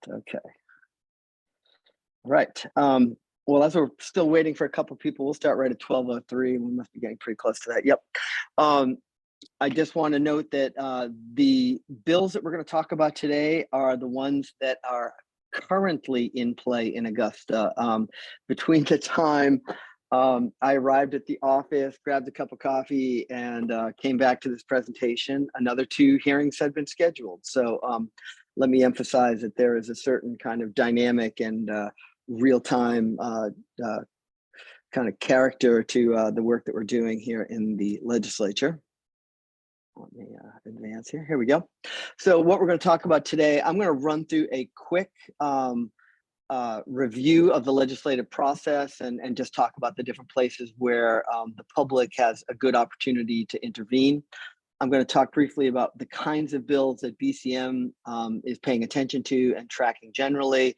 Okay. Right. Well, as we're still waiting for a couple people, we'll start right at 12:03. We must be getting pretty close to that. Yep. Um, I just want to note that the bills that we're going to talk about today are the ones that are currently in play in Augusta. Between the time I arrived at the office, grabbed a cup of coffee, and came back to this presentation, another two hearings had been scheduled. So let me emphasize that there is a certain kind of dynamic and real-time kind of character to the work that we're doing here in the legislature. Let me advance here. Here we go. So what we're going to talk about today, I'm going to run through a quick review of the legislative process and just talk about the different places where the public has a good opportunity to intervene. I'm going to talk briefly about the kinds of bills that BCM is paying attention to and tracking generally,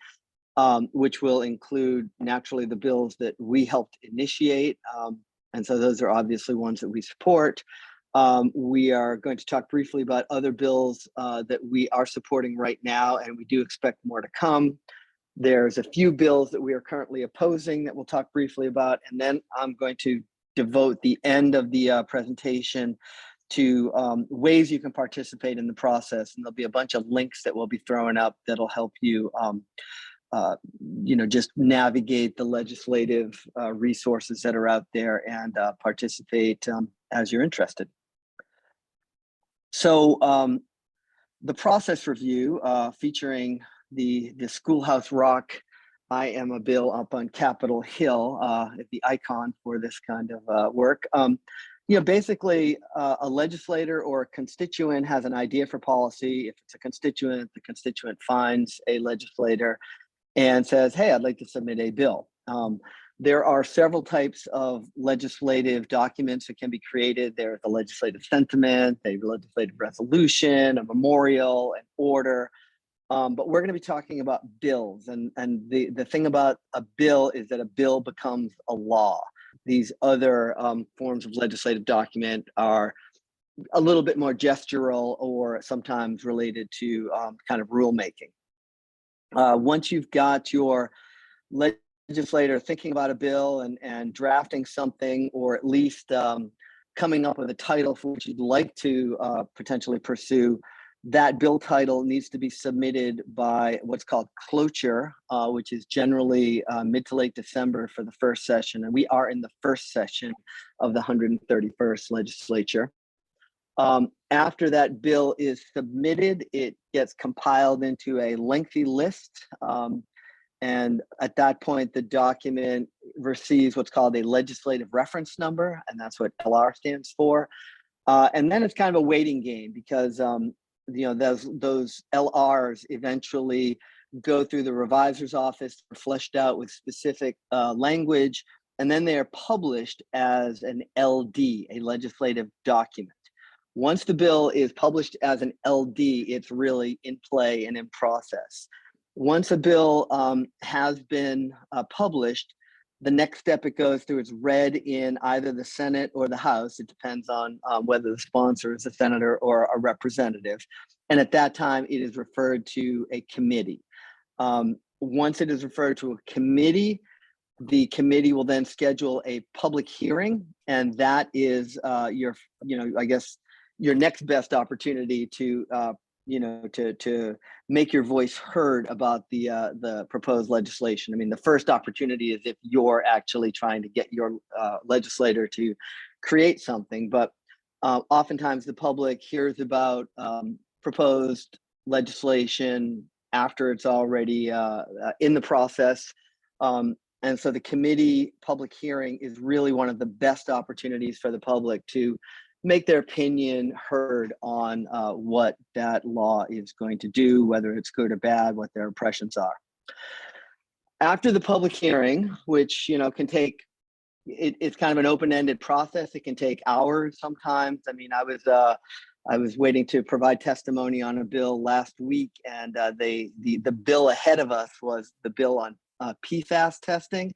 which will include naturally the bills that we helped initiate. And so those are obviously ones that we support. We are going to talk briefly about other bills that we are supporting right now, and we do expect more to come. There's a few bills that we are currently opposing that we'll talk briefly about, and then I'm going to devote the end of the presentation to ways you can participate in the process, and there'll be a bunch of links that we'll be throwing up that'll help you just navigate the legislative resources that are out there and participate as you're interested. So the process review featuring the Schoolhouse Rock, I Am a Bill up on Capitol Hill, the icon for this kind of work. Basically a legislator or a constituent has an idea for policy. If it's a constituent, the constituent finds a legislator and says, hey, I'd like to submit a bill. There are several types of legislative documents that can be created. There's a legislative sentiment, a legislative resolution, a memorial, an order. But we're going to be talking about bills. And the thing about a bill is that a bill becomes a law. These other forms of legislative document are a little bit more gestural or sometimes related to kind of rulemaking. Once you've got your legislator thinking about a bill and drafting something, or at least coming up with a title for which you'd like to potentially pursue, that bill title needs to be submitted by what's called cloture, which is generally mid to late December for the first session. And we are in the first session of the 131st legislature. After that bill is submitted, it gets compiled into a lengthy list. And at that point, the document receives what's called a legislative reference number, and that's what LR stands for. And then it's kind of a waiting game because those LRs eventually go through the revisor's office, fleshed out with specific language, and then they are published as an LD, a legislative document. Once the bill is published as an LD, it's really in play and in process. Once a bill has been published, the next step it goes through is read in either the Senate or the House. It depends on whether the sponsor is a senator or a representative. And at that time, it is referred to a committee. Once it is referred to a committee, the committee will then schedule a public hearing, and that is your next best opportunity to make your voice heard about the proposed legislation. I mean, the first opportunity is if you're actually trying to get your legislator to create something, but oftentimes the public hears about proposed legislation after it's already in the process. And so the committee public hearing is really one of the best opportunities for the public to make their opinion heard on what that law is going to do, whether it's good or bad, what their impressions are. After the public hearing, which can take, it's kind of an open-ended process. It can take hours sometimes. I mean, I was waiting to provide testimony on a bill last week, and the bill ahead of us was the bill on PFAS testing.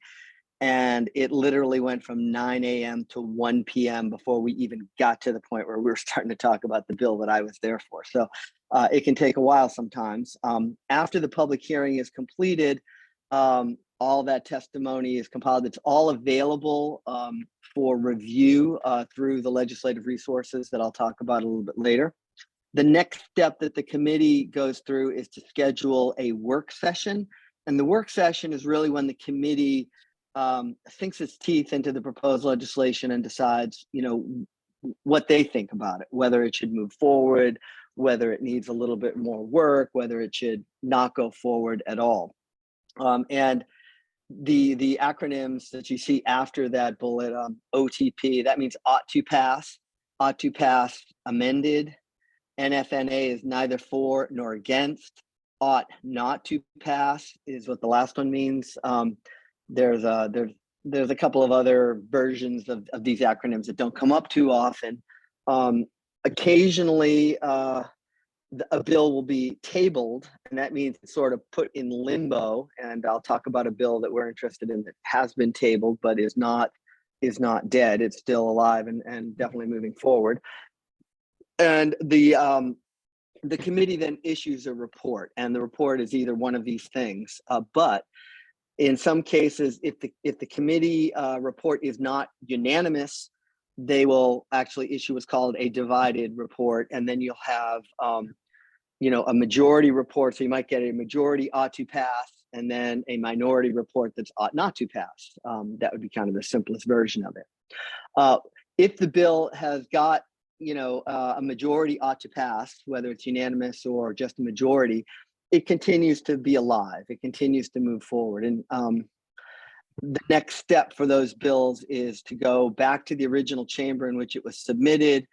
And it literally went from 9 a.m. to 1 p.m. before we even got to the point where we were starting to talk about the bill that I was there for. So It can take a while sometimes. After the public hearing is completed, all that testimony is compiled. It's all available for review through the legislative resources that I'll talk about a little bit later. The next step that the committee goes through is to schedule a work session. And the work session is really when the committee sinks its teeth into the proposed legislation and decides, what they think about it, whether it should move forward, whether it needs a little bit more work, whether it should not go forward at all. And the acronyms that you see after that bullet, OTP, that means ought to pass, amended. NFNA is neither for nor against. Ought not to pass is what the last one means. There's a couple of other versions of these acronyms that don't come up too often. Occasionally, a bill will be tabled, and that means it's sort of put in limbo. And I'll talk about a bill that we're interested in that has been tabled but is not dead. It's still alive and definitely moving forward. And the committee then issues a report, and the report is either one of these things. But in some cases, if the committee report is not unanimous, they will actually issue what's called a divided report, and then you'll have a majority report. So you might get a majority ought to pass, and then a minority report that's ought not to pass. That would be kind of the simplest version of it. If the bill has got a majority ought to pass, whether it's unanimous or just a majority, it continues to be alive. It continues to move forward. And the next step for those bills is to go back to the original chamber in which it was submitted.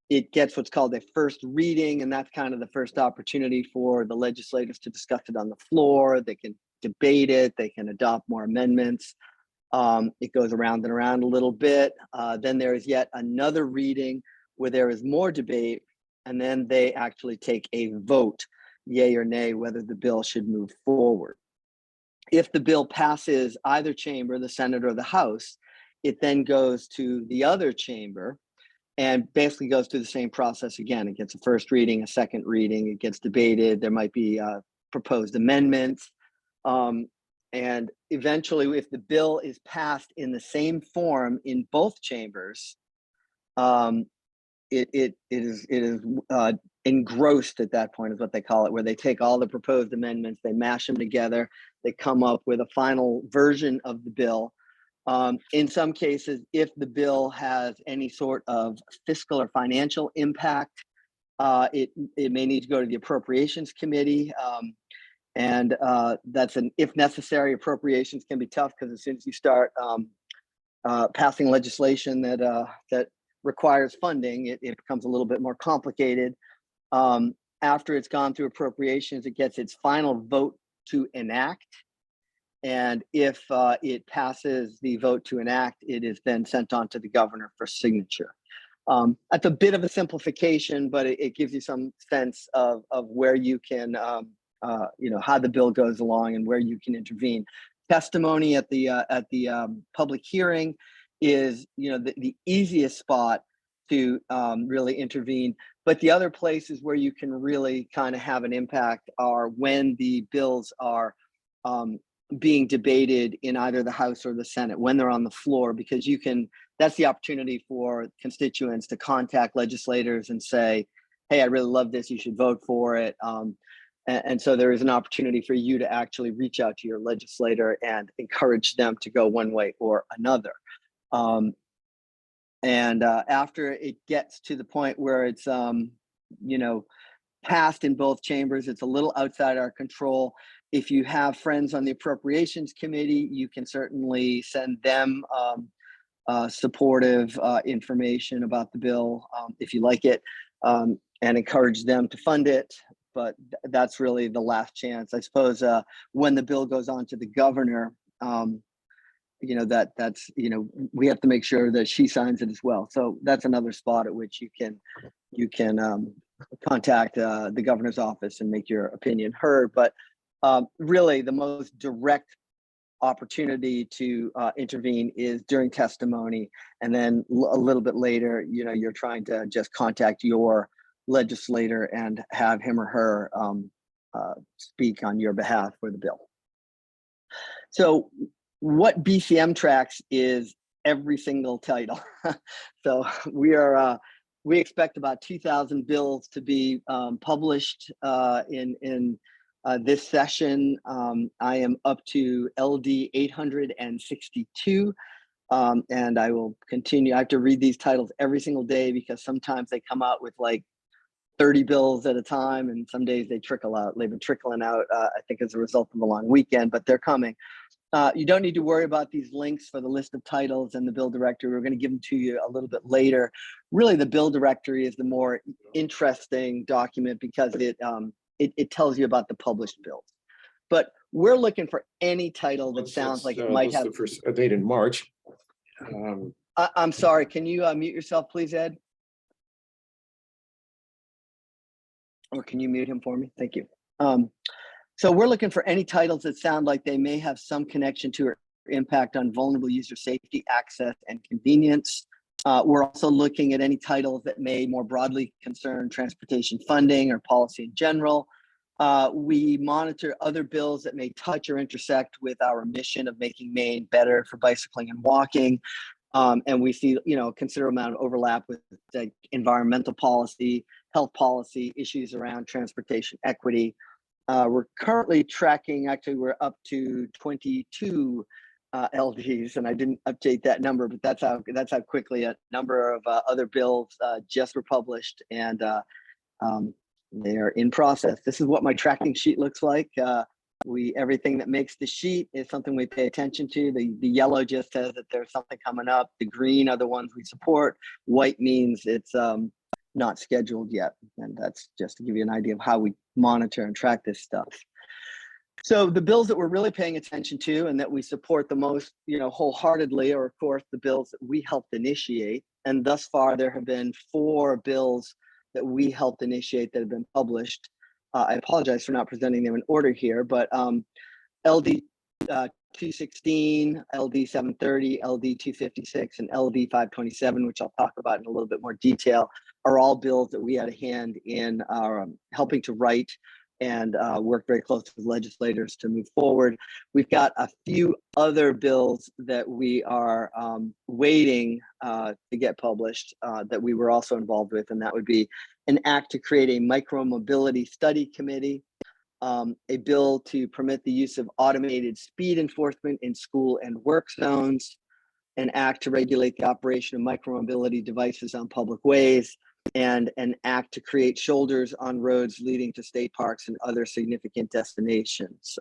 It gets what's called a first reading, and that's kind of the first opportunity for the legislators to discuss it on the floor. They can debate it. They can adopt more amendments. It goes around and around a little bit. Then there is yet another reading where there is more debate, and then they actually take a vote, yay or nay, whether the bill should move forward. If the bill passes either chamber, the Senate or the House, it then goes to the other chamber and basically goes through the same process again. It gets a first reading, a second reading, it gets debated, there might be proposed amendments. And eventually, if the bill is passed in the same form in both chambers, it is engrossed at that point, is what they call it, where they take all the proposed amendments, they mash them together, they come up with a final version of the bill. In some cases, if the bill has any sort of fiscal or financial impact, it may need to go to the Appropriations Committee. And that's an if necessary. Appropriations can be tough because as soon as you start passing legislation that requires funding, it becomes a little bit more complicated. After it's gone through appropriations, it gets its final vote to enact. And if it passes the vote to enact, it is then sent on to the governor for signature. That's a bit of a simplification, but it gives you some sense of where you can, how the bill goes along and where you can intervene. Testimony at the public hearing is the easiest spot to really intervene. But the other places where you can really kind of have an impact are when the bills are being debated in either the House or the Senate, when they're on the floor, because that's the opportunity for constituents to contact legislators and say, hey, I really love this, you should vote for it. And so there is an opportunity for you to actually reach out to your legislator and encourage them to go one way or another. After it gets to the point where it's, passed in both chambers, it's a little outside our control. If you have friends on the Appropriations Committee, you can certainly send them supportive information about the bill if you like it, and encourage them to fund it. But that's really the last chance, I suppose. When the bill goes on to the governor, we have to make sure that she signs it as well. So that's another spot at which you can contact the governor's office and make your opinion heard. But really, the most direct opportunity to intervene is during testimony, and then a little bit later, you're trying to just contact your legislator and have him or her speak on your behalf for the bill. So what BCM tracks is every single title. So we expect about 2,000 bills to be published in this session. I am up to LD 862. And I will continue. I have to read these titles every single day because sometimes they come out with like 30 bills at a time, and some days they trickle out. They've been trickling out, I think, as a result of a long weekend, but they're coming. You don't need to worry about these links for the list of titles and the bill directory. We're going to give them to you a little bit later. Really, the bill directory is the more interesting document because it tells you about the published bills. But we're looking for any title that sounds like it might have. The first date in March. I'm sorry. Can you mute yourself, please, Ed? Or can you mute him for me? Thank you. So we're looking for any titles that sound like they may have some connection to or impact on vulnerable user safety, access, and convenience. We're also looking at any titles that may more broadly concern transportation funding or policy in general. We monitor other bills that may touch or intersect with our mission of making Maine better for bicycling and walking. And we see, a considerable amount of overlap with like environmental policy, health policy, issues around transportation equity. We're currently tracking, actually, we're up to 22 LDs, and I didn't update that number, but that's how quickly a number of other bills just were published, and they are in process. This is what my tracking sheet looks like. Everything that makes the sheet is something we pay attention to. The yellow just says that there's something coming up. The green are the ones we support. White means it's not scheduled yet. And that's just to give you an idea of how we monitor and track this stuff. So the bills that we're really paying attention to and that we support the most, wholeheartedly are, of course, the bills that we helped initiate. And thus far, there have been 4 bills that we helped initiate that have been published. I apologize for not presenting them in order here, but LD 216, LD 730, LD 256, and LD 527, which I'll talk about in a little bit more detail, are all bills that we had a hand in helping to write and work very closely with legislators to move forward. We've got a few other bills that we are waiting to get published that we were also involved with, and that would be an act to create a micromobility study committee, a bill to permit the use of automated speed enforcement in school and work zones, an act to regulate the operation of micromobility devices on public ways, and an act to create shoulders on roads leading to state parks and other significant destinations.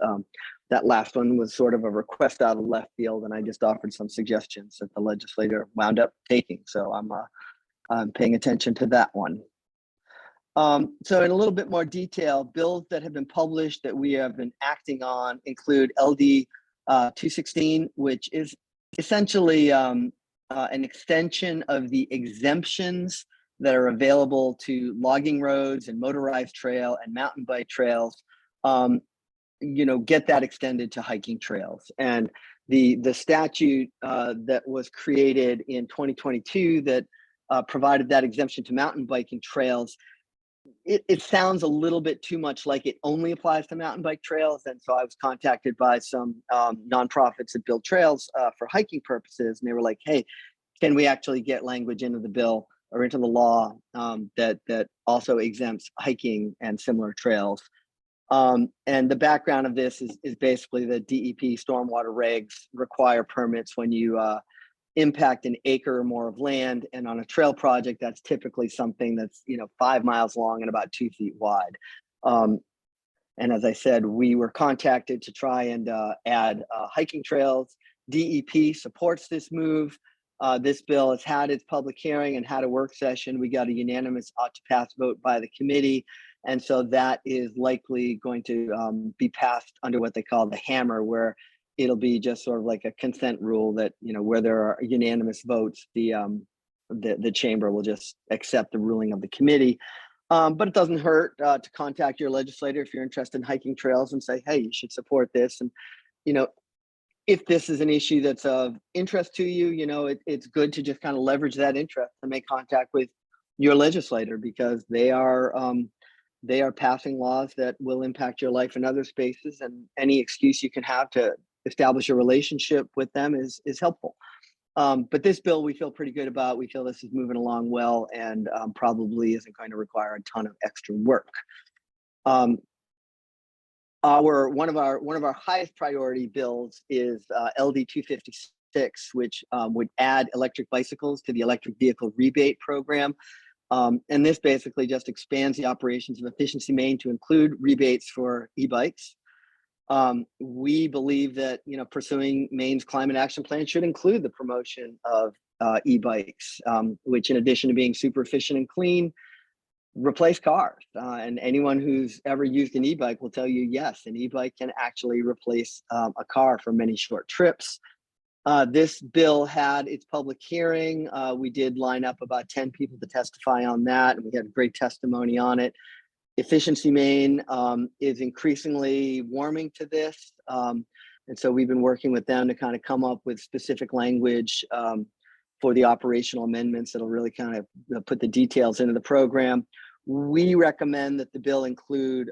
That last one was sort of a request out of left field, and I just offered some suggestions that the legislator wound up taking. So I'm paying attention to that one. So in a little bit more detail, bills that have been published that we have been acting on include LD 216, which is essentially an extension of the exemptions that are available to logging roads and motorized trail and mountain bike trails, get that extended to hiking trails. And the statute that was created in 2022 that provided that exemption to mountain biking trails, it sounds a little bit too much like it only applies to mountain bike trails. And so I was contacted by some nonprofits that build trails for hiking purposes. And they were like, hey, can we actually get language into the bill or into the law that also exempts hiking and similar trails? And the background of this is basically the DEP stormwater regs require permits when you impact an acre or more of land, and on a trail project, that's typically something that's 5 miles long and about 2 feet wide. And as I said, we were contacted to try and add hiking trails. DEP supports this move. This bill has had its public hearing and had a work session. We got a unanimous ought to pass vote by the committee. And so that is likely going to be passed under what they call the hammer, where it'll be just sort of like a consent rule that, where there are unanimous votes, the chamber will just accept the ruling of the committee. But it doesn't hurt to contact your legislator if you're interested in hiking trails and say, hey, you should support this. And, if this is an issue that's of interest to you, it's good to just kind of leverage that interest and make contact with your legislator, because they are passing laws that will impact your life in other spaces, and any excuse you can have to establish a relationship with them is helpful. But this bill we feel pretty good about. We feel this is moving along well, and probably isn't going to require a ton of extra work. One of our highest priority bills is LD 256, which would add electric bicycles to the electric vehicle rebate program. And this basically just expands the operations of Efficiency Maine to include rebates for e-bikes. We believe that, pursuing Maine's climate action plan should include the promotion of e-bikes, which, in addition to being super efficient and clean, replace cars. And anyone who's ever used an e-bike will tell you, yes, an e-bike can actually replace a car for many short trips. This bill had its public hearing. We did line up about 10 people to testify on that, and we had great testimony on it. Efficiency Maine is increasingly warming to this. And so we've been working with them to kind of come up with specific language for the operational amendments that'll really kind of put the details into the program. We recommend that the bill include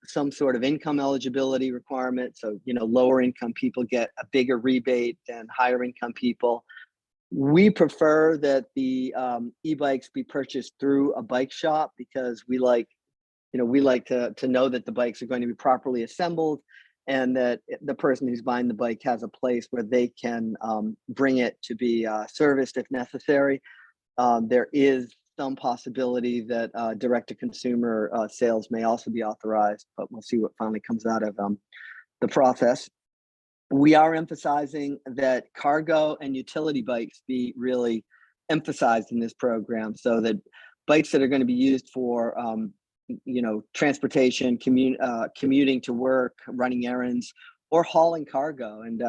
some sort of income eligibility requirement. So, lower income people get a bigger rebate than higher income people. We prefer that the e-bikes be purchased through a bike shop, because we like to know that the bikes are going to be properly assembled, and that the person who's buying the bike has a place where they can bring it to be serviced if necessary. There is some possibility that direct-to-consumer sales may also be authorized, but we'll see what finally comes out of the process. We are emphasizing that cargo and utility bikes be really emphasized in this program, so that bikes that are going to be used for transportation, commuting to work, running errands, or hauling cargo. And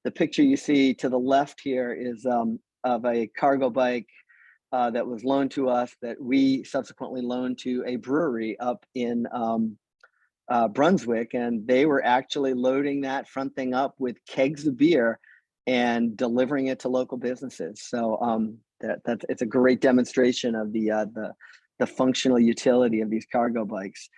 the picture you see to the left here is of a cargo bike that was loaned to us, that we subsequently loaned to a brewery up in Brunswick, and they were actually loading that front thing up with kegs of beer and delivering it to local businesses. So it's a great demonstration of the functional utility of these cargo bikes.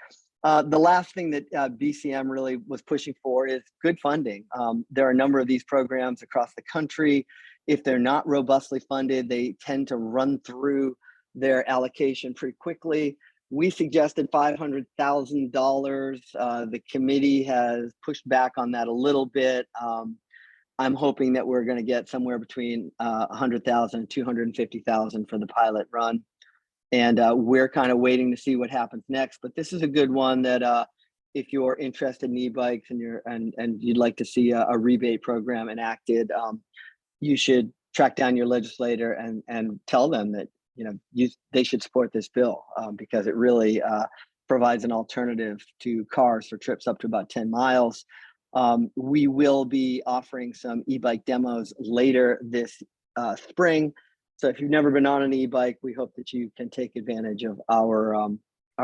The last thing that BCM really was pushing for is good funding. There are a number of these programs across the country. If they're not robustly funded, they tend to run through their allocation pretty quickly. We suggested $500,000. The committee has pushed back on that a little bit. I'm hoping that we're going to get somewhere between $100,000 and $250,000 for the pilot run. And we're kind of waiting to see what happens next. But this is a good one that if you're interested in e-bikes and you'd like to see a rebate program enacted, you should track down your legislator and tell them that they should support this bill, because it really provides an alternative to cars for trips up to about 10 miles. We will be offering some e-bike demos later this spring. So if you've never been on an e-bike, we hope that you can take advantage of our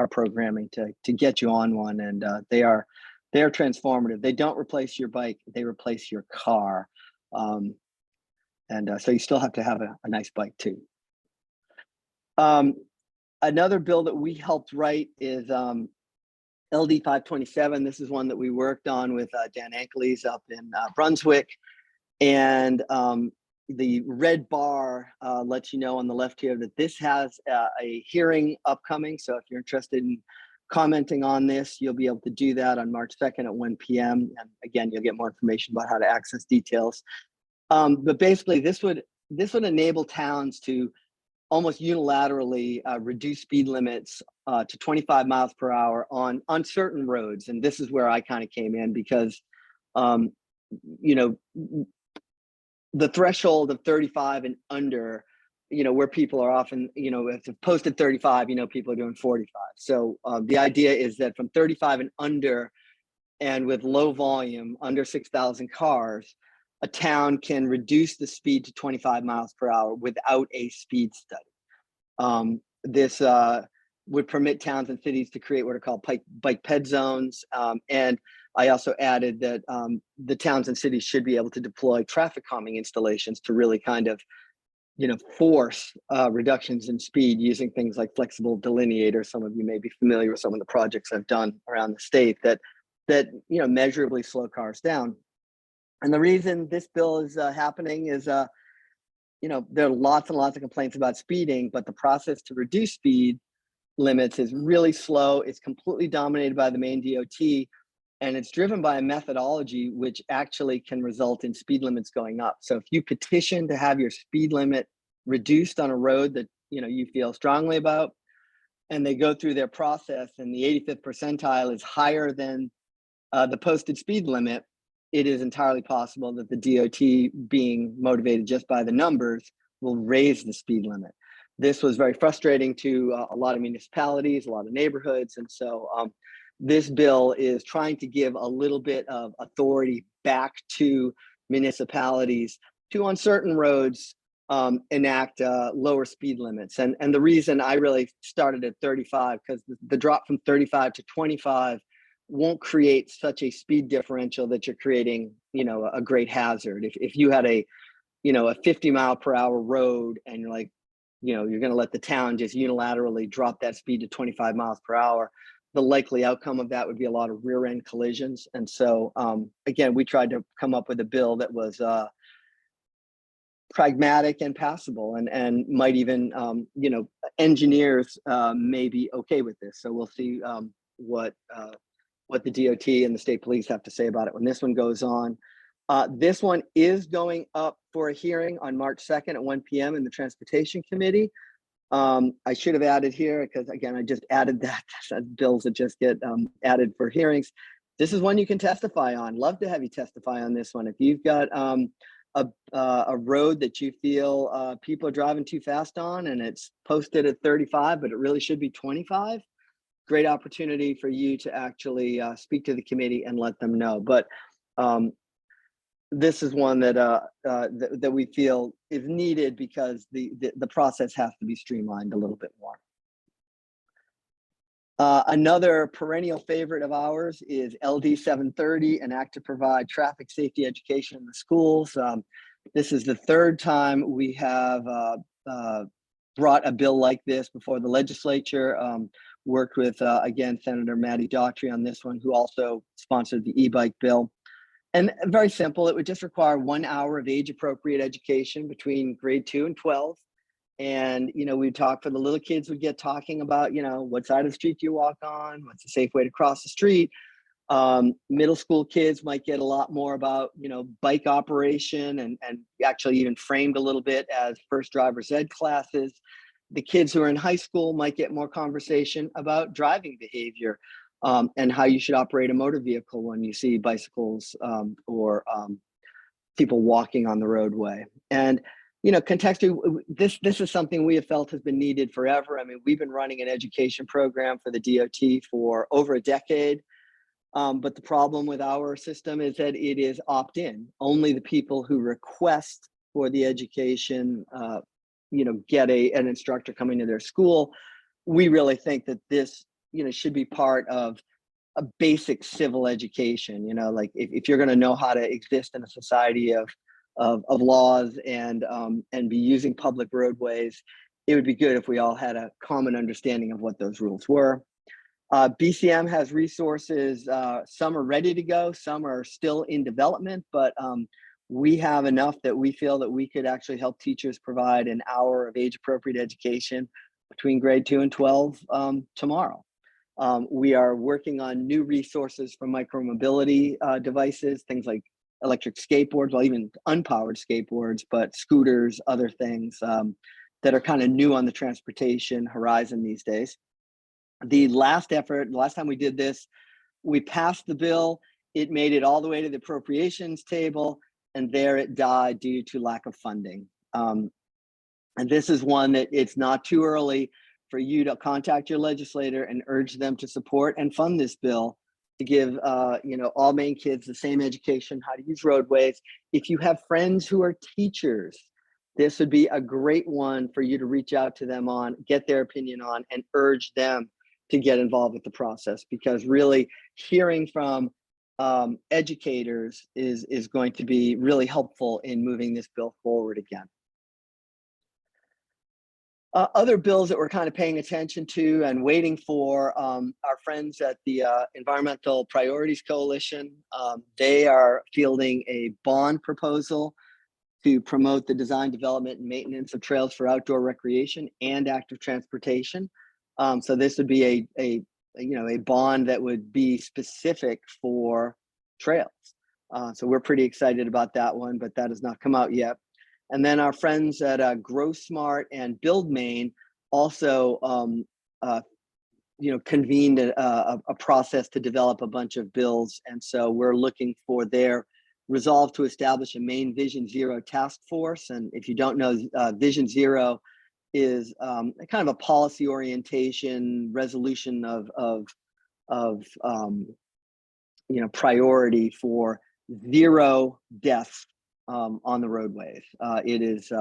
programming to get you on one. And they are transformative. They don't replace your bike; they replace your car. So you still have to have a nice bike too. Another bill that we helped write is LD 527. This is one that we worked on with Dan Ankles up in Brunswick. And the red bar lets you know on the left here that this has a hearing upcoming. So if you're interested in commenting on this, you'll be able to do that on March 2nd at 1 p.m. And again, you'll get more information about how to access details. But basically, this would enable towns to almost unilaterally reduce speed limits to 25 miles per hour on certain roads. And this is where I kind of came in, because the threshold of 35 and under, where people are often, if it's posted 35, people are doing 45. So the idea is that from 35 and under, and with low volume, under 6,000 cars, a town can reduce the speed to 25 miles per hour without a speed study. This would permit towns and cities to create what are called bike ped zones. And I also added that the towns and cities should be able to deploy traffic calming installations to really kind of force reductions in speed using things like flexible delineators. Some of you may be familiar with some of the projects I've done around the state that measurably slow cars down. And the reason this bill is happening is, there are lots and lots of complaints about speeding, but the process to reduce speed limits is really slow. It's completely dominated by the Maine DOT, and it's driven by a methodology which actually can result in speed limits going up. So if you petition to have your speed limit reduced on a road that you feel strongly about, and they go through their process and the 85th percentile is higher than the posted speed limit, it is entirely possible that the DOT, being motivated just by the numbers, will raise the speed limit. This was very frustrating to a lot of municipalities, a lot of neighborhoods. And so this bill is trying to give a little bit of authority back to municipalities to, on certain roads, enact lower speed limits. And the reason I really started at 35, because the drop from 35 to 25 won't create such a speed differential that you're creating, a great hazard. If you had a 50-mile-per-hour road and you're like, you're going to let the town just unilaterally drop that speed to 25 miles per hour, the likely outcome of that would be a lot of rear end collisions. And so, again, we tried to come up with a bill that was pragmatic and passable, and might even, engineers may be okay with this. So we'll see what the DOT and the state police have to say about it when this one goes on. This one is going up for a hearing on March 2nd at 1 p.m. in the Transportation Committee. I should have added here, because again, I just added that bills that just get added for hearings. This is one you can testify on. Love to have you testify on this one. If you've got a road that you feel people are driving too fast on, and it's posted at 35, but it really should be 25, great opportunity for you to actually speak to the committee and let them know. But this is one that we feel is needed because the process has to be streamlined a little bit more. Another perennial favorite of ours is LD 730, enact to provide traffic safety education in the schools. This is the third time we have brought a bill like this before the legislature. Worked with, again, Senator Maddie Daughtry on this one, who also sponsored the e-bike bill. And very simple, it would just require 1 hour of age-appropriate education between grade 2 and 12. And, we'd talk, for the little kids, would get talking about, what side of the street do you walk on? What's the safe way to cross the street? Middle school kids might get a lot more about, bike operation, and actually even framed a little bit as first driver's ed classes. The kids who are in high school might get more conversation about driving behavior, and how you should operate a motor vehicle when you see bicycles or people walking on the roadway. And contextually, this is something we have felt has been needed forever. I mean, we've been running an education program for the DOT for over a decade. But the problem with our system is that it is opt-in. Only the people who request for the education, get an instructor coming to their school. We really think that this, should be part of a basic civil education. Like if you're going to know how to exist in a society of laws and be using public roadways, it would be good if we all had a common understanding of what those rules were. BCM has resources. Some are ready to go, some are still in development, but we have enough that we feel that we could actually help teachers provide an hour of age-appropriate education between grade 2 and 12 tomorrow. We are working on new resources for micromobility devices, things like electric skateboards, well, even unpowered skateboards, but scooters, other things that are kind of new on the transportation horizon these days. The last time we did this, we passed the bill. It made it all the way to the appropriations table, and there it died due to lack of funding. And this is one that it's not too early for you to contact your legislator and urge them to support and fund this bill to give all Maine kids the same education, how to use roadways. If you have friends who are teachers, this would be a great one for you to reach out to them on, get their opinion on, and urge them to get involved with the process, because really hearing from educators is going to be really helpful in moving this bill forward again. Other bills that we're kind of paying attention to and waiting for, our friends at the Environmental Priorities Coalition. They are fielding a bond proposal to promote the design, development, and maintenance of trails for outdoor recreation and active transportation. So this would be a bond that would be specific for trails. So we're pretty excited about that one, but that has not come out yet. And then our friends at Grow Smart and Build Maine also convened a process to develop a bunch of bills. And so we're looking for their resolve to establish a Maine Vision Zero task force. And if you don't know, Vision Zero is kind of a policy orientation resolution of priority for zero deaths on the roadways. It is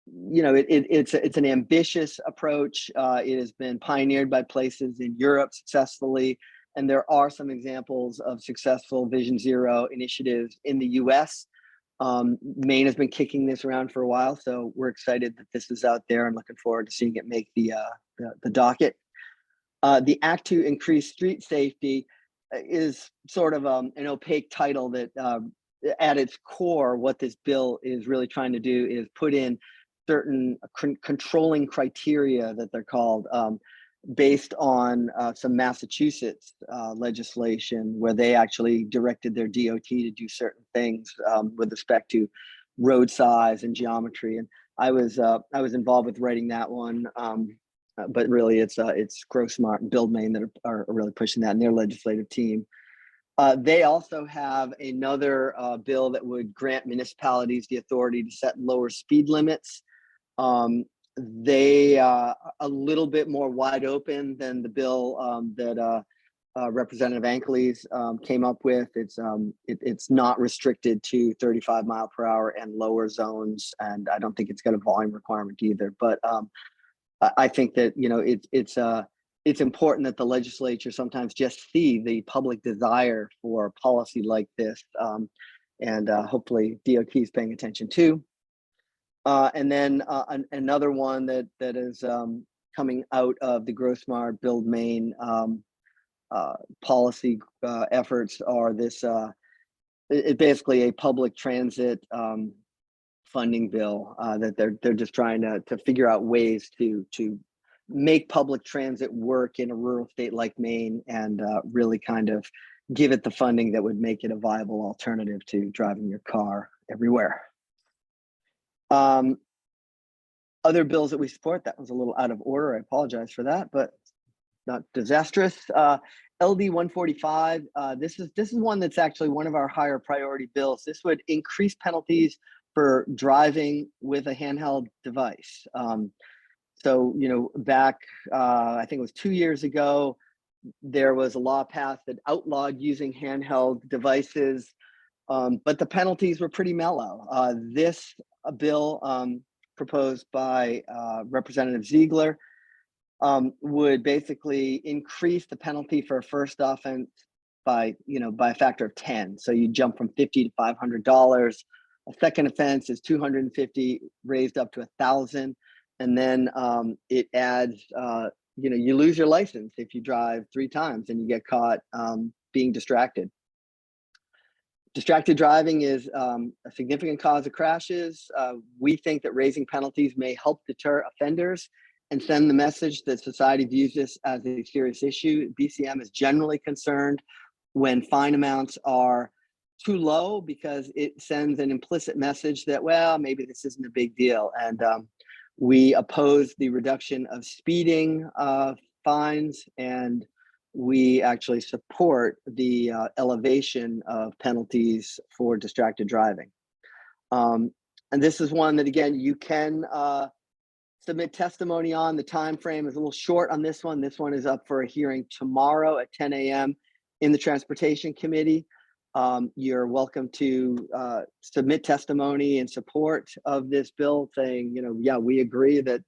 it's an ambitious approach. It has been pioneered by places in Europe successfully, and there are some examples of successful Vision Zero initiatives in the US. Maine has been kicking this around for a while, so we're excited that this is out there and looking forward to seeing it make the docket. The Act to Increase Street Safety is sort of an opaque title that at its core, what this bill is really trying to do is put in certain controlling criteria that they're called based on some Massachusetts legislation where they actually directed their DOT to do certain things with respect to road size and geometry. And I was involved with writing that one, but really it's Grow Smart and Build Maine that are really pushing that in their legislative team. They also have another bill that would grant municipalities the authority to set lower speed limits. They are a little bit more wide open than the bill that Representative Ankley's came up with. It's not restricted to 35 mile per hour and lower zones, and I don't think it's got a volume requirement either. But I think that it's important that the legislature sometimes just see the public desire for policy like this, and hopefully DOT is paying attention too. And then another one that is coming out of the Grow Smart Build Maine policy efforts are this. It's basically a public transit funding bill that they're just trying to figure out ways to make public transit work in a rural state like Maine and really kind of give it the funding that would make it a viable alternative to driving your car everywhere. Other bills that we support, that was a little out of order. I apologize for that, but not disastrous. LD 145. This is one that's actually one of our higher priority bills. This would increase penalties for driving with a handheld device. So back I think it was 2 years ago, there was a law passed that outlawed using handheld devices, but the penalties were pretty mellow. This bill proposed by Representative Ziegler would basically increase the penalty for a first offense by a factor of 10. So you jump from $50 to $500. A second offense is $250 raised up to $1,000, and then it adds you lose your license if you drive 3 times and you get caught being distracted. Distracted driving is a significant cause of crashes. We think that raising penalties may help deter offenders and send the message that society views this as a serious issue. BCM is generally concerned when fine amounts are too low because it sends an implicit message that, well, maybe this isn't a big deal. And we oppose the reduction of speeding fines, and we actually support the elevation of penalties for distracted driving. And this is one that, again, you can submit testimony on. The time frame is a little short on this one. This one is up for a hearing tomorrow at 10 a.m. in the Transportation Committee. You're welcome to submit testimony in support of this bill, saying, yeah, we agree that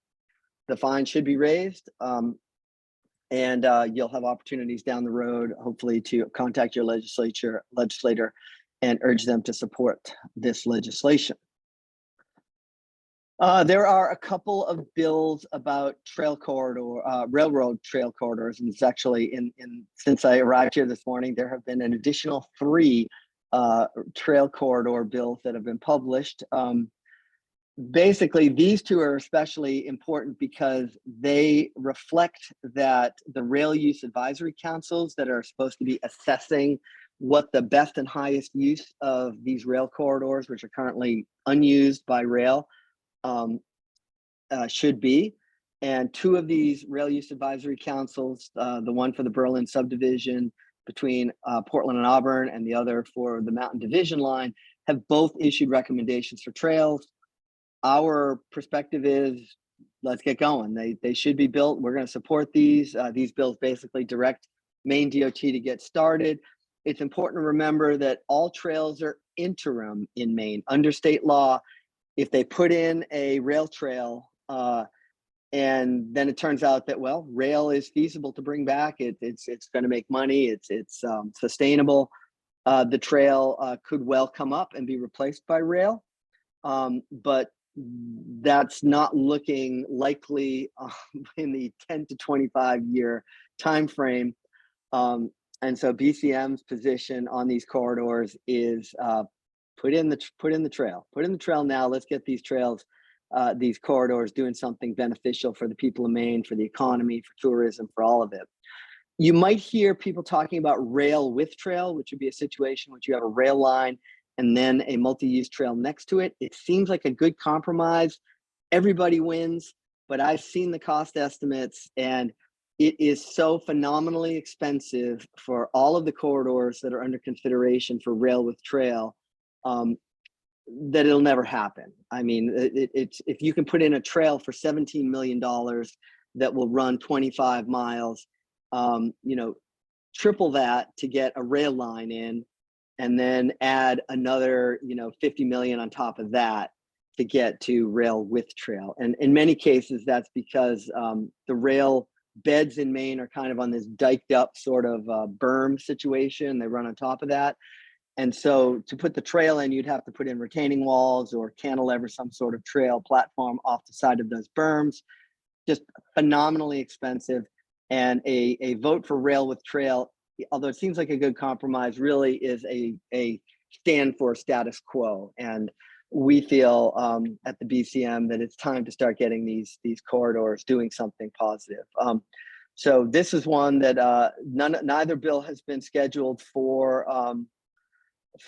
the fine should be raised. And you'll have opportunities down the road, hopefully, to contact your legislator and urge them to support this legislation. There are a couple of bills about railroad trail corridors, and it's actually since I arrived here this morning, there have been an additional 3 trail corridor bills that have been published. Basically, these 2 are especially important because they reflect that the rail use advisory councils that are supposed to be assessing what the best and highest use of these rail corridors, which are currently unused by rail, should be. And 2 of these rail use advisory councils, the one for the Berlin subdivision between Portland and Auburn, and the other for the Mountain Division line, have both issued recommendations for trails. Our perspective is, let's get going. They should be built. We're going to support these. These bills basically direct Maine DOT to get started. It's important to remember that all trails are interim in Maine. Under state law, if they put in a rail trail and then it turns out that, well, rail is feasible to bring back, it's going to make money, it's sustainable, the trail could well come up and be replaced by rail. But that's not looking likely in the 10 to 25 year time frame. And so BCM's position on these corridors is put in the trail now. Let's get these trails, these corridors, doing something beneficial for the people of Maine, for the economy, for tourism, for all of it. You might hear people talking about rail with trail, which would be a situation in which you have a rail line and then a multi-use trail next to it. It seems like a good compromise. Everybody wins, but I've seen the cost estimates, and it is so phenomenally expensive for all of the corridors that are under consideration for rail with trail, that it'll never happen. I mean, it's if you can put in a trail for $17 million that will run 25 miles, triple that to get a rail line in, and then add another, 50 million on top of that to get to rail with trail. And in many cases, that's because the rail beds in Maine are kind of on this diked up sort of berm situation. They run on top of that. And so to put the trail in, you'd have to put in retaining walls or cantilever some sort of trail platform off the side of those berms. Just phenomenally expensive. And a vote for rail with trail, although it seems like a good compromise, really is a stand for status quo. And we feel at the BCM that it's time to start getting these corridors doing something positive. So this is one that neither bill has been scheduled for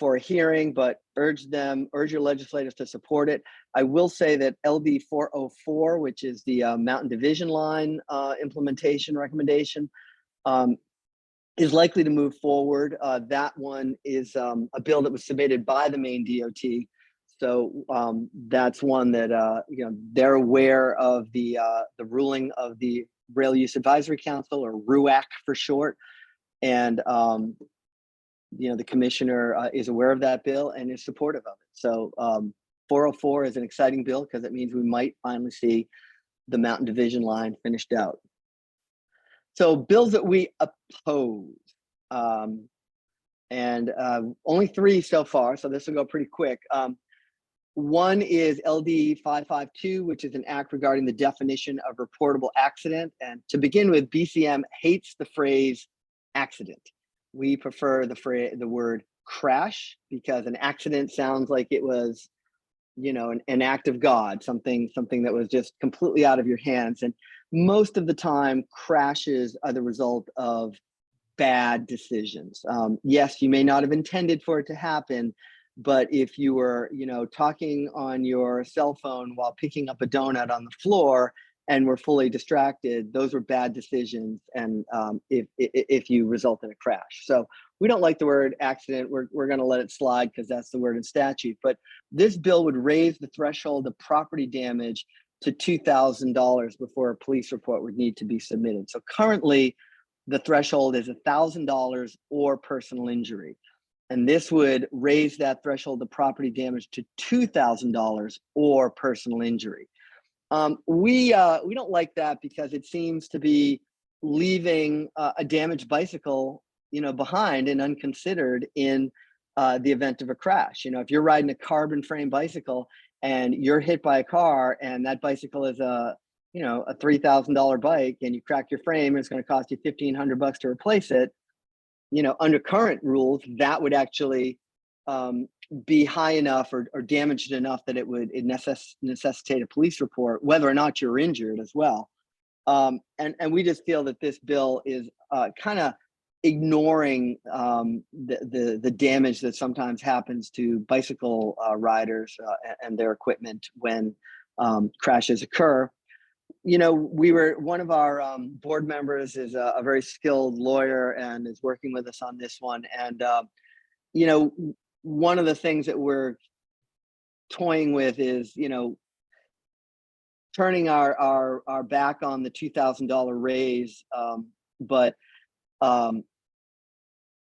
a hearing, but urge your legislators to support it. I will say that LD 404, which is the Mountain Division line implementation recommendation, is likely to move forward. That one is a bill that was submitted by the Maine DOT. So that's one that they're aware of the ruling of the Rail Use Advisory Council, or RUAC for short, and the commissioner is aware of that bill and is supportive of it. So 404 is an exciting bill because it means we might finally see the Mountain Division line finished out. So bills that we oppose, and only 3 so far, so this will go pretty quick. One is LD 552, which is an act regarding the definition of reportable accident. And to begin with, BCM hates the phrase accident. We prefer the word crash, because an accident sounds like it was, an act of God, something that was just completely out of your hands. And most of the time, crashes are the result of bad decisions. Yes, you may not have intended for it to happen, but if you were, talking on your cell phone while picking up a donut on the floor and were fully distracted, those were bad decisions. And if you result in a crash. So we don't like the word accident. We're going to let it slide because that's the word in statute. But this bill would raise the threshold of property damage to $2,000 before a police report would need to be submitted. So currently, the threshold is $1,000 or personal injury. And this would raise that threshold of property damage to $2,000 or personal injury. We don't like that because it seems to be leaving a damaged bicycle, behind and unconsidered in the event of a crash. If you're riding a carbon frame bicycle and you're hit by a car, and that bicycle is a $3,000 bike, and you crack your frame, and it's going to cost you $1,500 to replace it. Under current rules, that would actually be high enough or damaged enough that it would necessitate a police report, whether or not you're injured as well. And we just feel that this bill is kind of ignoring the damage that sometimes happens to bicycle riders and their equipment when crashes occur. One of our board members is a very skilled lawyer and is working with us on this one. And, one of the things that we're toying with is, turning our back on the $2,000 raise, but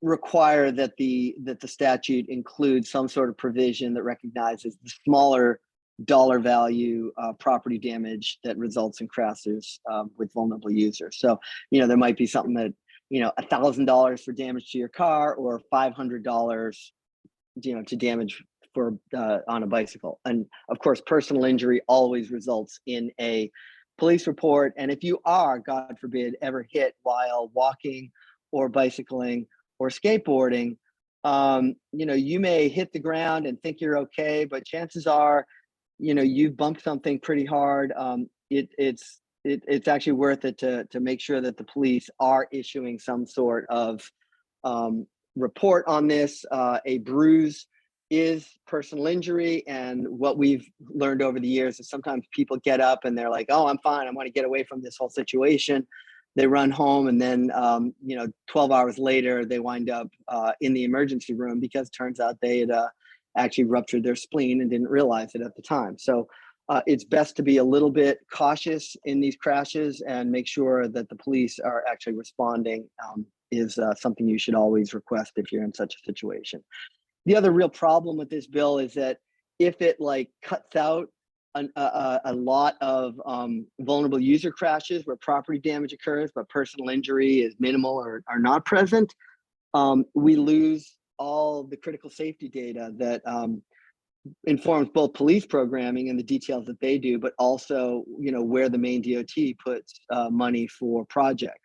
require that the statute includes some sort of provision that recognizes the smaller dollar value property damage that results in crashes with vulnerable users. So, there might be something that, $1,000 for damage to your car, or $500, to damage for on a bicycle. And of course, personal injury always results in a police report. And if you are, God forbid, ever hit while walking or bicycling or skateboarding, you may hit the ground and think you're okay, but chances are, you've bumped something pretty hard. It's actually worth it to make sure that the police are issuing some sort of report on this. A bruise is personal injury, and what we've learned over the years is sometimes people get up and they're like, "Oh, I'm fine. I want to get away from this whole situation." They run home, and then 12 hours later they wind up in the emergency room because it turns out they had actually ruptured their spleen and didn't realize it at the time. So it's best to be a little bit cautious in these crashes and make sure that the police are actually responding. Is something you should always request if you're in such a situation. The other real problem with this bill is that if it cuts out a lot of vulnerable user crashes where property damage occurs, but personal injury is minimal or are not present, we lose all the critical safety data that informs both police programming and the details that they do, but also, where the Maine DOT puts money for projects.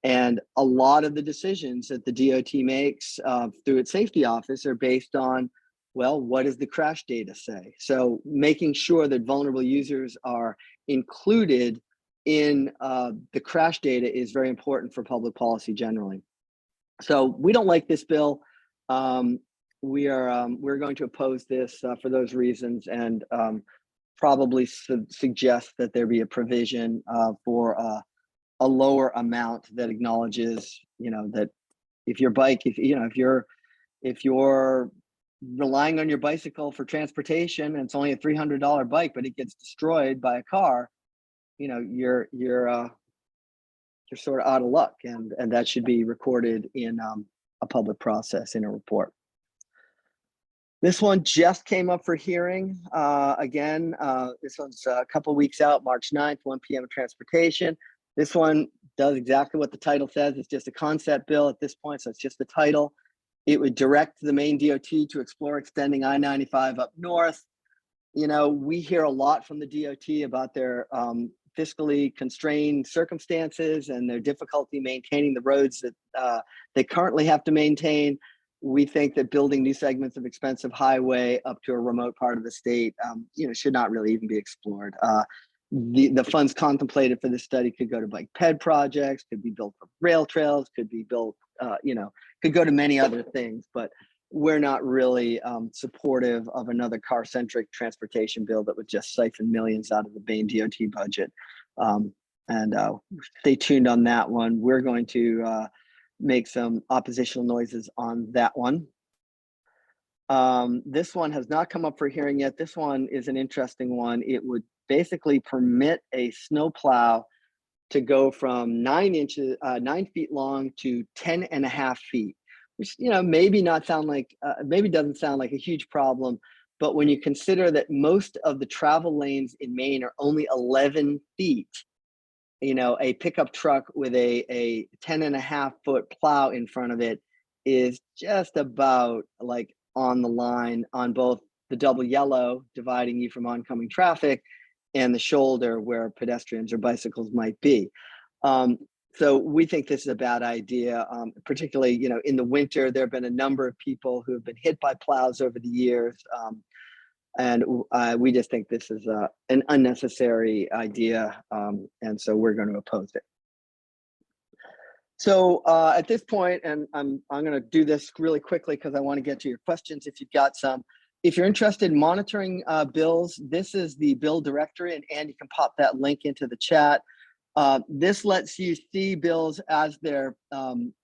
And a lot of the decisions that the DOT makes through its safety office are based on, well, what does the crash data say? So making sure that vulnerable users are included in the crash data is very important for public policy generally. So we don't like this bill. We're going to oppose this for those reasons, and probably suggest that there be a provision for a lower amount that acknowledges, that if your bike, if you're relying on your bicycle for transportation and it's only a $300 bike, but it gets destroyed by a car, you're sort of out of luck, and that should be recorded in a public process in a report. This one just came up for hearing. Again, this one's a couple weeks out, March 9th, 1 p.m. transportation. This one does exactly what the title says. It's just a concept bill at this point, so it's just the title. It would direct the Maine DOT to explore extending I-95 up north. We hear a lot from the DOT about their fiscally constrained circumstances and their difficulty maintaining the roads that they currently have to maintain. We think that building new segments of expensive highway up to a remote part of the state, should not really even be explored. The funds contemplated for this study could go to bike ped projects, could be built for rail trails, could be built, could go to many other things, but we're not really supportive of another car-centric transportation bill that would just siphon millions out of the Maine DOT budget. And stay tuned on that one. We're going to make some oppositional noises on that one. This one has not come up for hearing yet. This one is an interesting one. It would basically permit a snowplow to go from 9 feet long to 10.5 feet, which maybe not sound like maybe doesn't sound like a huge problem, but when you consider that most of the travel lanes in Maine are only 11 feet, a pickup truck with a 10.5 foot plow in front of it is just about on the line on both the double yellow dividing you from oncoming traffic, and the shoulder where pedestrians or bicycles might be. So we think this is a bad idea, particularly, in the winter. There have been a number of people who have been hit by plows over the years, and we just think this is an unnecessary idea, and so we're going to oppose it. So at this point, and I'm going to do this really quickly because I want to get to your questions if you've got some. If you're interested in monitoring bills, this is the bill directory, and Andy can pop that link into the chat. This lets you see bills as they're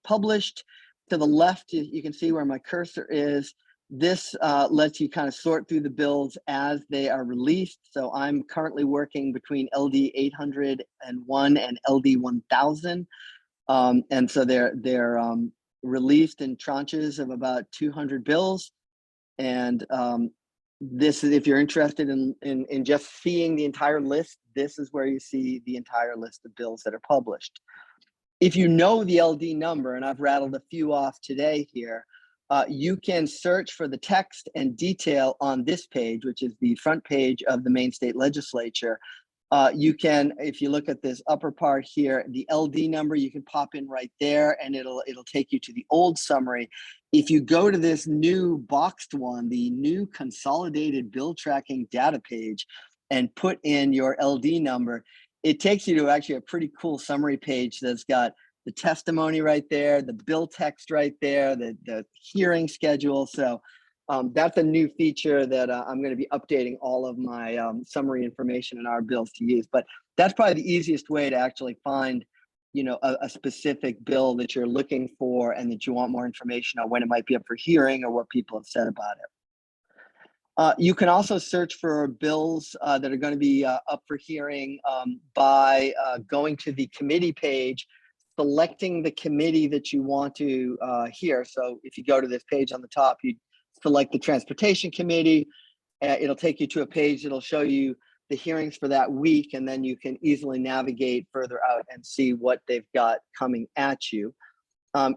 published. To the left, you can see where my cursor is. This lets you kind of sort through the bills as they are released. So I'm currently working between LD 801 and LD 1000. And so they're released in tranches of about 200 bills. And this is, if you're interested in just seeing the entire list, this is where you see the entire list of bills that are published. If you know the LD number, and I've rattled a few off today here, you can search for the text and detail on this page, which is the front page of the Maine State Legislature. You can, if you look at this upper part here, the LD number, you can pop in right there and it'll take you to the old summary. If you go to this new boxed one, the new consolidated bill tracking data page, and put in your LD number, it takes you to actually a pretty cool summary page that's got the testimony right there, the bill text right there, the hearing schedule. So that's a new feature that I'm going to be updating all of my summary information in our bills to use. But that's probably the easiest way to actually find, a specific bill that you're looking for and that you want more information on when it might be up for hearing or what people have said about it. You can also search for bills that are going to be up for hearing by going to the committee page, selecting the committee that you want to hear. So if you go to this page on the top, you select the Transportation Committee. It'll take you to a page that'll show you the hearings for that week, and then you can easily navigate further out and see what they've got coming at you.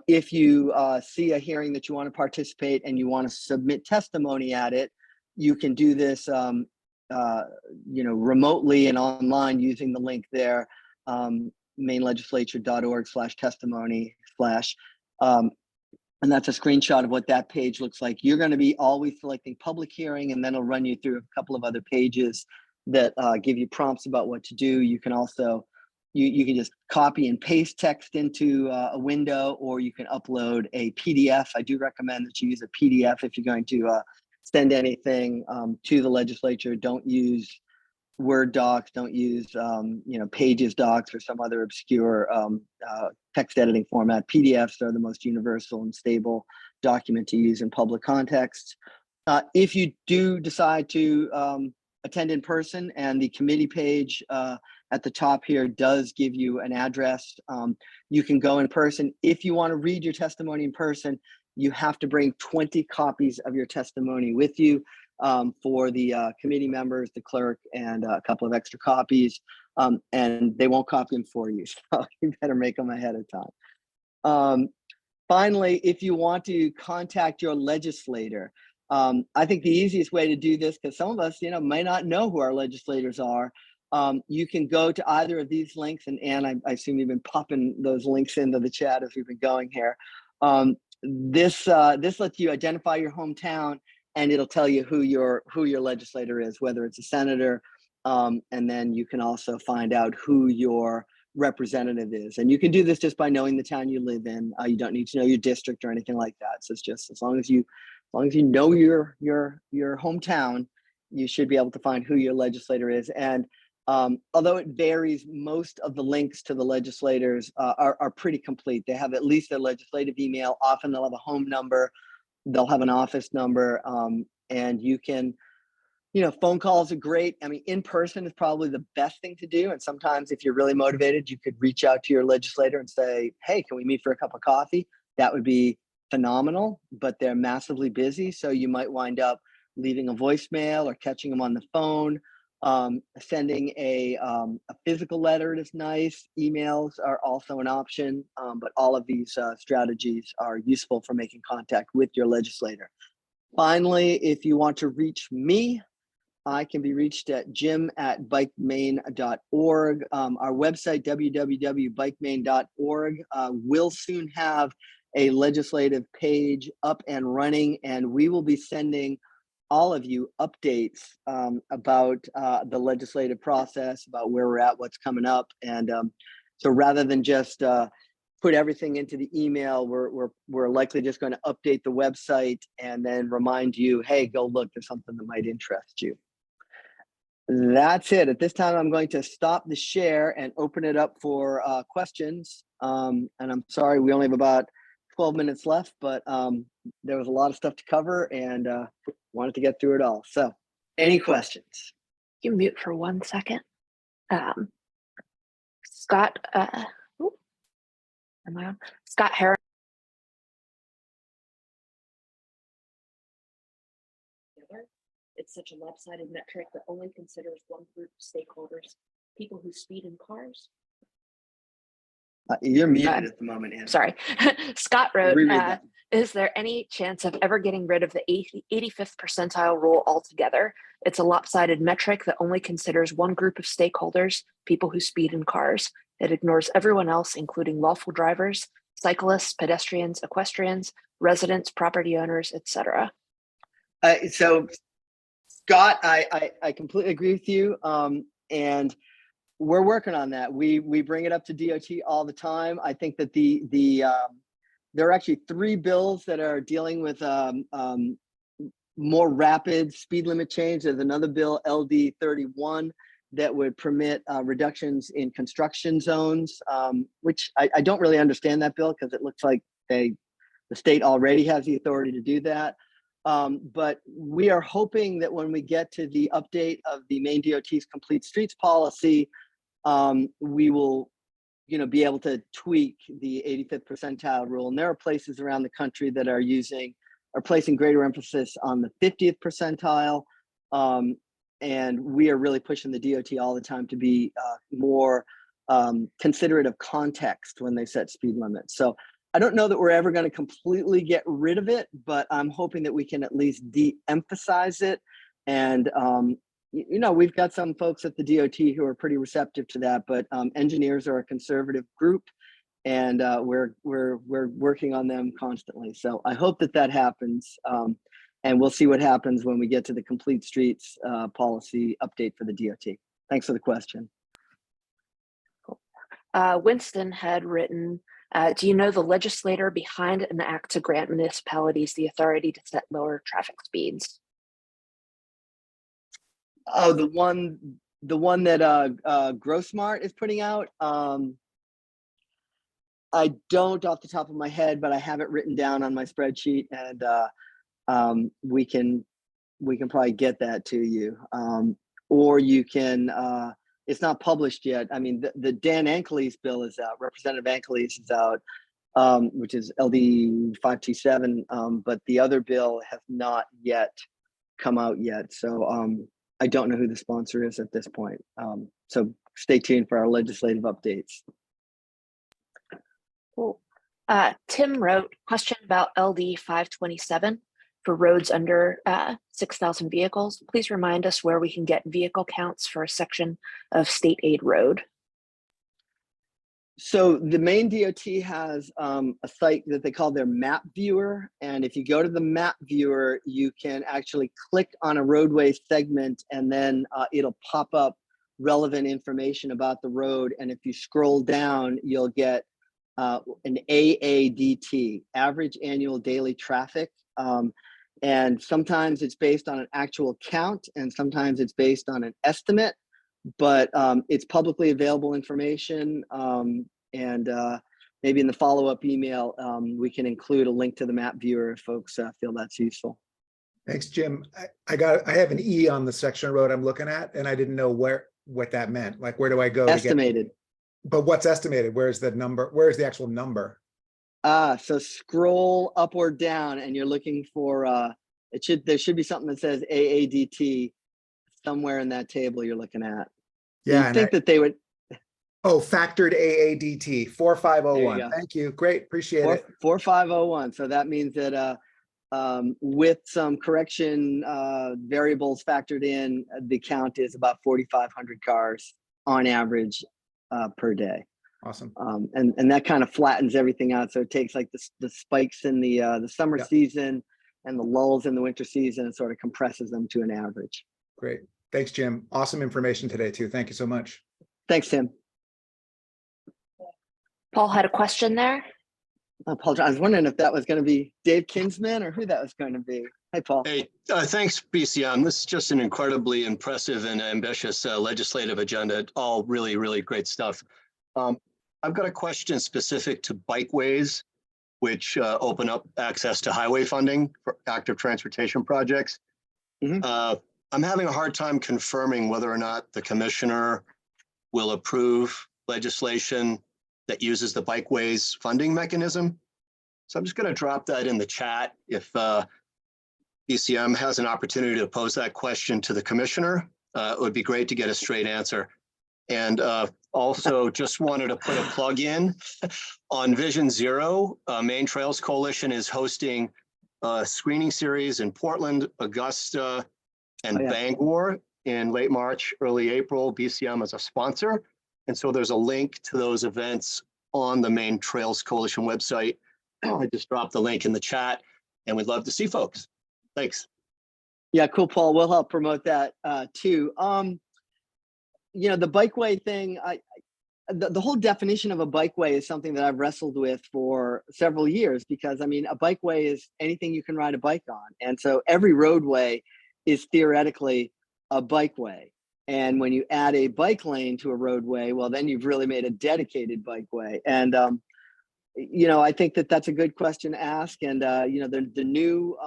If you see a hearing that you want to participate and you want to submit testimony at it, you can do this remotely and online using the link there, mainelegislature.org/testimony/. And that's a screenshot of what that page looks like. You're going to be always selecting public hearing, and then it'll run you through a couple of other pages that give you prompts about what to do. You can also, you can just copy and paste text into a window, or you can upload a PDF. I do recommend that you use a PDF if you're going to send anything to the legislature. Don't use Word docs, don't use Pages docs or some other obscure text editing format. PDFs are the most universal and stable document to use in public contexts. If you do decide to attend in person, and the committee page at the top here does give you an address, you can go in person. If you want to read your testimony in person, you have to bring 20 copies of your testimony with you. For the committee members, the clerk, and a couple of extra copies, and they won't copy them for you, so you better make them ahead of time. Finally, if you want to contact your legislator, I think the easiest way to do this, because some of us, may not know who our legislators are, you can go to either of these links, and Anne, I assume you've been popping those links into the chat as we've been going here. This lets you identify your hometown, and it'll tell you who your legislator is, whether it's a senator, and then you can also find out who your representative is. And you can do this just by knowing the town you live in. You don't need to know your district or anything like that. So it's just as long as you know your hometown, you should be able to find who your legislator is. And although it varies, most of the links to the legislators are pretty complete. They have at least their legislative email. Often they'll have a home number. They'll have an office number, and you can, phone calls are great. I mean, in person is probably the best thing to do. And sometimes if you're really motivated, you could reach out to your legislator and say, hey, can we meet for a cup of coffee? That would be phenomenal, but they're massively busy. So you might wind up leaving a voicemail or catching them on the phone. Sending a physical letter is nice. Emails are also an option, but all of these strategies are useful for making contact with your legislator. Finally, if you want to reach me, I can be reached at jim@bikemaine.org. Our website, www.bikemaine.org, will soon have a legislative page up and running, and we will be sending all of you updates about the legislative process, about where we're at, what's coming up. And so rather than just put everything into the email, we're likely just going to update the website and then remind you, hey, go look, there's something that might interest you. That's it. At this time, I'm going to stop the share and open it up for questions. And I'm sorry, we only have about 12 minutes left, but there was a lot of stuff to cover and wanted to get through it all. So any questions? You can mute for 1 second. Scott, am I on? Scott Harris. It's such a lopsided metric that only considers one group of stakeholders, people who speed in cars. You're muted at the moment, Anne. Sorry. Scott wrote, is there any chance of ever getting rid of the 85th percentile rule altogether? It's a lopsided metric that only considers one group of stakeholders, people who speed in cars. It ignores everyone else, including lawful drivers, cyclists, pedestrians, equestrians, residents, property owners, etc. So, Scott, I completely agree with you. And we're working on that. We bring it up to DOT all the time. I think that there are actually 3 bills that are dealing with more rapid speed limit change. There's another bill, LD 31, that would permit reductions in construction zones, which I don't really understand that bill because it looks like the state already has the authority to do that. But we are hoping that when we get to the update of the Maine DOT's complete streets policy, we will be able to tweak the 85th percentile rule. And there are places around the country that are placing greater emphasis on the 50th percentile. And we are really pushing the DOT all the time to be more considerate of context when they set speed limits. So I don't know that we're ever going to completely get rid of it, but I'm hoping that we can at least de-emphasize it. And we've got some folks at the DOT who are pretty receptive to that, but engineers are a conservative group, and we're working on them constantly. So I hope that happens, and we'll see what happens when we get to the complete streets policy update for the DOT. Thanks for the question. Cool. Winston had written, do you know the legislator behind an act to grant municipalities the authority to set lower traffic speeds? Oh, the one that Grossmart is putting out. I don't off the top of my head, but I have it written down on my spreadsheet, and we can probably get that to you. Or you can. It's not published yet. I mean, the Dan Ankeles bill is out. Representative Ankeles is out, which is LD 527. But the other bill has not yet come out yet. So I don't know who the sponsor is at this point. So stay tuned for our legislative updates. Cool. Tim wrote, question about LD 527 for roads under 6,000 vehicles. Please remind us where we can get vehicle counts for a section of state aid road. So the Maine DOT has a site that they call their map viewer. And if you go to the map viewer, you can actually click on a roadway segment, and then it'll pop up relevant information about the road. And if you scroll down, you'll get an AADT, average annual daily traffic. And sometimes it's based on an actual count, and sometimes it's based on an estimate, but it's publicly available information. And maybe in the follow-up email, we can include a link to the map viewer if folks feel that's useful. Thanks, Jim. I have an E on the section of road I'm looking at, and I didn't know what that meant. Like, where do I go? Estimated. But what's estimated? Where's the number? Where's the actual number? So scroll up or down, and you're looking for there should be something that says AADT somewhere in that table you're looking at. Yeah, you think that they would. Oh, factored AADT 4501. Thank you. Great, appreciate it. 4501. So that means that with some correction variables factored in, the count is about 4,500 cars on average per day. Awesome. And that kind of flattens everything out. So it takes like the spikes in the summer season and the lulls in the winter season and sort of compresses them to an average. Great. Thanks, Jim. Awesome information today too. Thank you so much. Thanks, Tim. Paul had a question there. I apologize. I was wondering if that was going to be Dave Kinsman or who that was going to be. Hi, Paul. Hey, thanks, BCM. This is just an incredibly impressive and ambitious legislative agenda. All really, really great stuff. I've got a question specific to bikeways, which open up access to highway funding for active transportation projects. I'm having a hard time confirming whether or not the commissioner will approve legislation that uses the bikeways funding mechanism. So I'm just going to drop that in the chat. If BCM has an opportunity to pose that question to the commissioner, it would be great to get a straight answer. And also just wanted to put a plug in on Vision Zero. Maine Trails Coalition is hosting a screening series in Portland, Augusta, and Bangor in late March, early April. BCM is a sponsor. And so there's a link to those events on the Maine Trails Coalition website. I just dropped the link in the chat and we'd love to see folks. Thanks. Yeah, cool, Paul. We'll help promote that too. You know, the bikeway thing, the whole definition of a bikeway is something that I've wrestled with for several years, because I mean, a bikeway is anything you can ride a bike on. And so every roadway is theoretically a bikeway. And when you add a bike lane to a roadway, well, then you've really made a dedicated bikeway. And, you know, I think that that's a good question to ask. And, you know, the new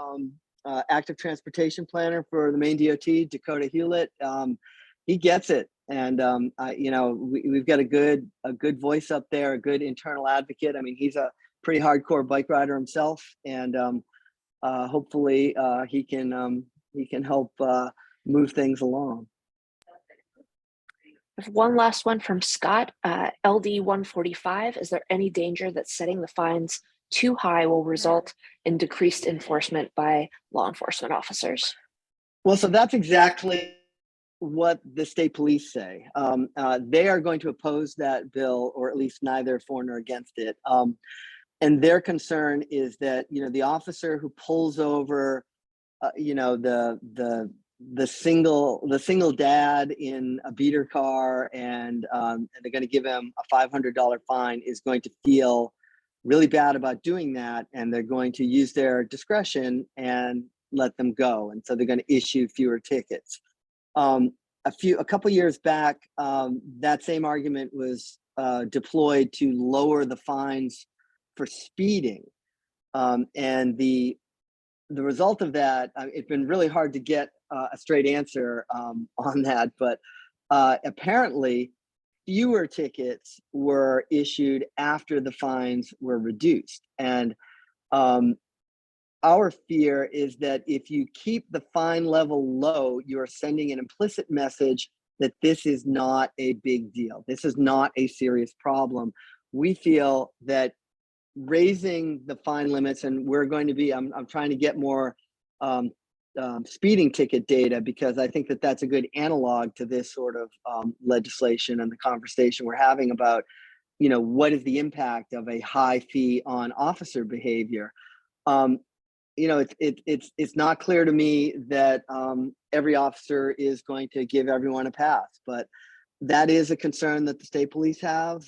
active transportation planner for the Maine DOT, Dakota Hewlett, he gets it. And, you know, we've got a good voice up there, a good internal advocate. I mean, he's a pretty hardcore bike rider himself. And hopefully he can help move things along. One last one from Scott, LD 145. Is there any danger that setting the fines too high will result in decreased enforcement by law enforcement officers? Well, so that's exactly what the state police say. They are going to oppose that bill, or at least neither for nor against it. And their concern is that, you know, the officer who pulls over, you know, the single dad in a beater car, and they're going to give him a $500 fine, is going to feel really bad about doing that, and they're going to use their discretion and let them go. And so they're going to issue fewer tickets. A couple years back, that same argument was deployed to lower the fines for speeding, and the result of that, it's been really hard to get a straight answer on that, but apparently fewer tickets were issued after the fines were reduced. And our fear is that if you keep the fine level low, you're sending an implicit message that this is not a big deal. This is not a serious problem. We feel that raising the fine limits, and we're going to be, I'm trying to get more speeding ticket data, because I think that that's a good analog to this sort of legislation and the conversation we're having about, you know, what is the impact of a high fee on officer behavior. You know, it's not clear to me that every officer is going to give everyone a pass, but that is a concern that the state police have.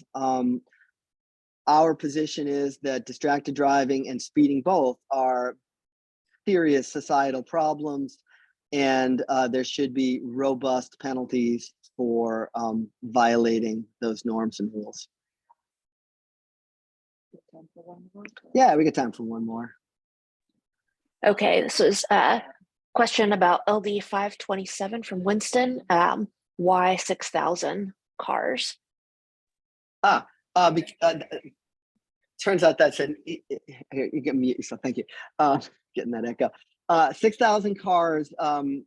Our position is that distracted driving and speeding both are serious societal problems, and there should be robust penalties for violating those norms and rules. Yeah, we got time for one more. Okay, this is a question about LD 527 from Winston. Why 6,000 cars? Turns out that's an, here, you get mute yourself, thank you. Getting that echo. 6,000 cars on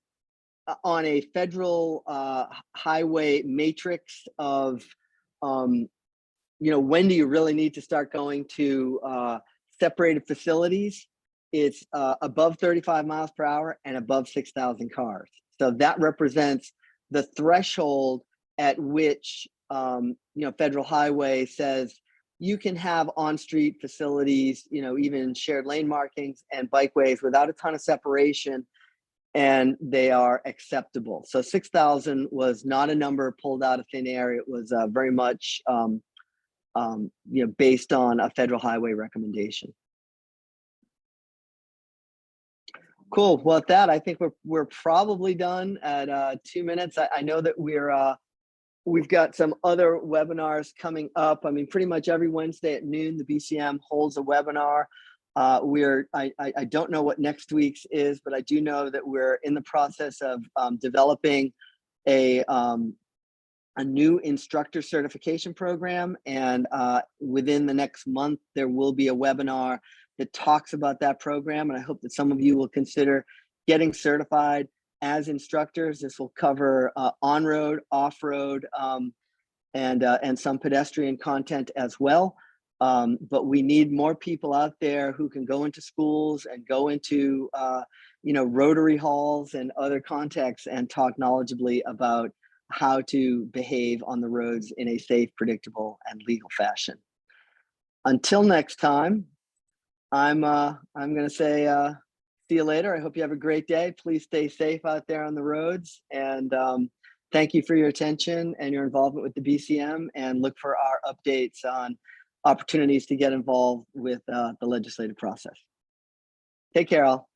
a federal highway matrix of, you know, when do you really need to start going to separated facilities? it's above 35 miles per hour and above 6,000 cars. So that represents the threshold at which federal highway says you can have on-street facilities, even shared lane markings and bikeways without a ton of separation, and they are acceptable. So 6,000 was not a number pulled out of thin air. It was very much based on a federal highway recommendation. Cool. Well, at that, I think we're probably done at 2 minutes. I know that we've got some other webinars coming up. I mean, pretty much every Wednesday at noon, the BCM holds a webinar. I don't know what next week's is, but I do know that we're in the process of developing a new instructor certification program. And within the next month, there will be a webinar that talks about that program. And I hope that some of you will consider getting certified as instructors. This will cover on-road, off-road, and some pedestrian content as well. But we need more people out there who can go into schools and go into Rotary halls and other contexts and talk knowledgeably about how to behave on the roads in a safe, predictable, and legal fashion. Until next time, I'm going to say see you later. I hope you have a great day. Please stay safe out there on the roads, and thank you for your attention and your involvement with the BCM, and look for our updates on opportunities to get involved with the legislative process. Take care, all.